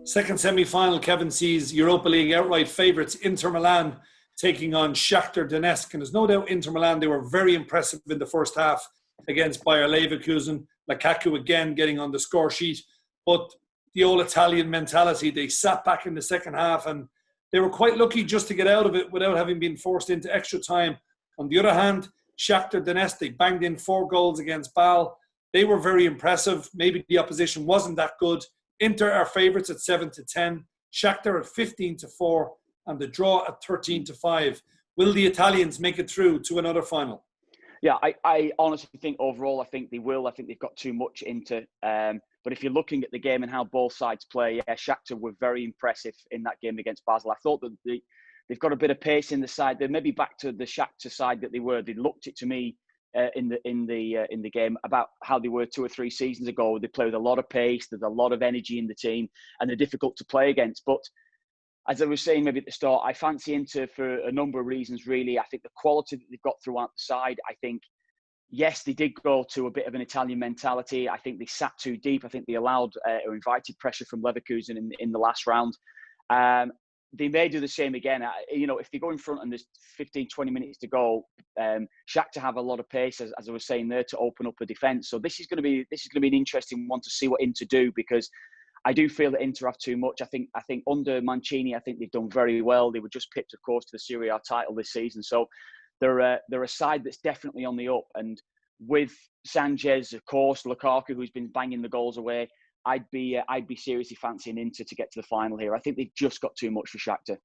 Second semi-final, Kevin, sees Europa League outright favourites Inter Milan taking on Shakhtar Donetsk. And there's no doubt Inter Milan, they were very impressive in the first half against Bayer Leverkusen. Lukaku again getting on the score sheet. But the old Italian mentality, they sat back in the second half and they were quite lucky just to get out of it without having been forced into extra time. On the other hand, Shakhtar Donetsk, they banged in 4 goals against Bal. They were very impressive. Maybe the opposition wasn't that good. Inter are favourites at 7-10. Shakhtar at 15-4. And the draw at 13-5. Will the Italians make it through to another final? Yeah, I honestly think overall, I think they will. I think they've got too much into. But if you're looking at the game and how both sides play, yeah, Shakhtar were very impressive in that game against Basel. I thought that they've got a bit of pace in the side. They're maybe back to the Shakhtar side that they were. They looked it to me in the game about how they were 2 or 3 seasons ago. They play with a lot of pace. There's a lot of energy in the team, and they're difficult to play against. But as I was saying maybe at the start, I fancy Inter for a number of reasons, really. I think the quality that they've got throughout the side, I think, yes, they did go to a bit of an Italian mentality. I think they sat too deep. I think they allowed or invited pressure from Leverkusen in the last round. They may do the same again. If they go in front and there's 15, 20 minutes to go, Shakhtar have a lot of pace, as I was saying there, to open up a defence. So this is going to be an interesting one to see what Inter do, because I do feel that Inter have too much. I think under Mancini, I think they've done very well. They were just picked, of course, to the Serie A title this season. So they're a side that's definitely on the up. And with Sanchez, of course, Lukaku, who's been banging the goals away, I'd be seriously fancying Inter to get to the final here. I think they've just got too much for Shakhtar.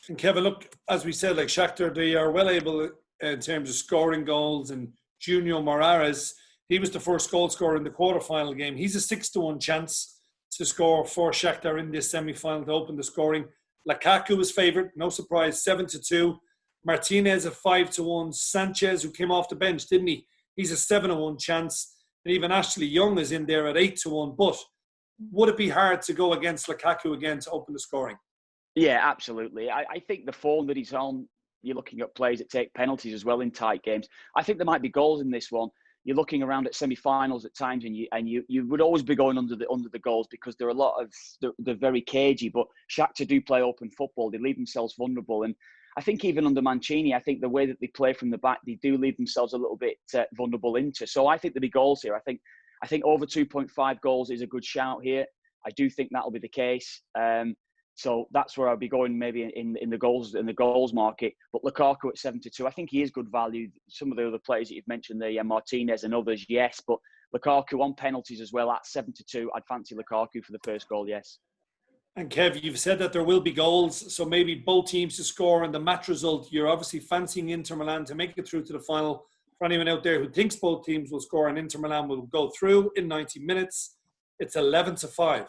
And Kevin, look, as we said, like Shakhtar, they are well able in terms of scoring goals. And Junior Moraes, he was the first goal scorer in the quarterfinal game. He's a 6-1 chance to score for Shakhtar in this semi-final to open the scoring. Lukaku was favourite, no surprise, 7-2. Martinez at 5-1. Sanchez, who came off the bench, didn't he? He's a 7-1 chance. And even Ashley Young is in there at 8-1. But would it be hard to go against Lukaku again to open the scoring? Yeah, absolutely. I think the form that he's on, you're looking at players that take penalties as well in tight games. I think there might be goals in this one. You're looking around at semi-finals at times, and you would always be going under the goals because there are a lot of they're very cagey. But Shakhtar do play open football; they leave themselves vulnerable, and I think even under Mancini, I think the way that they play from the back, they do leave themselves a little bit vulnerable into. So I think there'll be goals here. I think over 2.5 goals is a good shout here. I do think that'll be the case. So that's where I'll be going, maybe in the goals market. But Lukaku at 7-2, I think he is good value. Some of the other players that you've mentioned there, Martinez and others, yes. But Lukaku on penalties as well at 7-2. I'd fancy Lukaku for the first goal, yes. And Kev, you've said that there will be goals, so maybe both teams to score, and the match result, you're obviously fancying Inter Milan to make it through to the final. For anyone out there who thinks both teams will score and Inter Milan will go through in 90 minutes, it's 11-5.